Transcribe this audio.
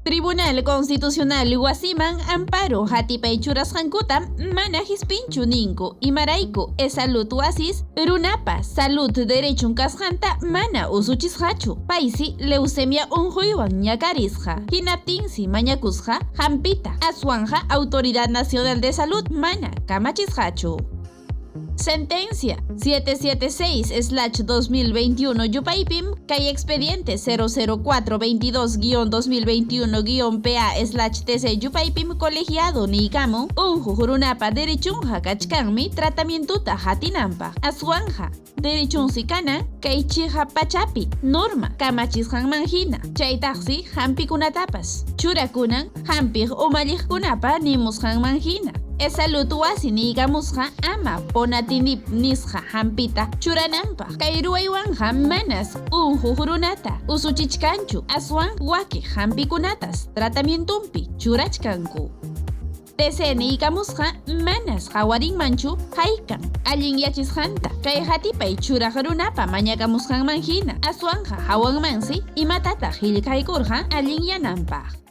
Tribunal Constitucional wasiman amparo hatipay churasqankuta mana hispinchu ninku imarayku salud wasis runapa salud derechun kasqanta mana usuchisqachu paysi leucemia unquywan ñakarisqa hinaptinsi mañakusqa Hampita aswanja Autoridad Nacional de Salud mana kamachisqachu. Sentencia 776/2021 Yupaypim kay expediente 00422-2021-PA/TC Yupaypim colegiado niykamun unquq runapa derechunqa kachkanmi tratamientuta hatinanpaq aswanja derechunsi kana kay chiqa pachapi norma kamachisqanman hina chaytaqsi hampikunatapas churakunan hampiq umalliqkunapa nimusqanman hina salud wasi niykamusqa ama ponatinip nisqa Hampita churananpaq kay ruwaywanja manas unquq runata usuchichkanchu aswan waki hampikunatas tratamientumpi churachkanku. TC niykamusqa manas hawarinmanchu haykan allin yachisqanta kay hatipay churaq runapa mañakamusqanman hina aswanja hawanmansi imatataq qillqaykurqa allin yananpaq.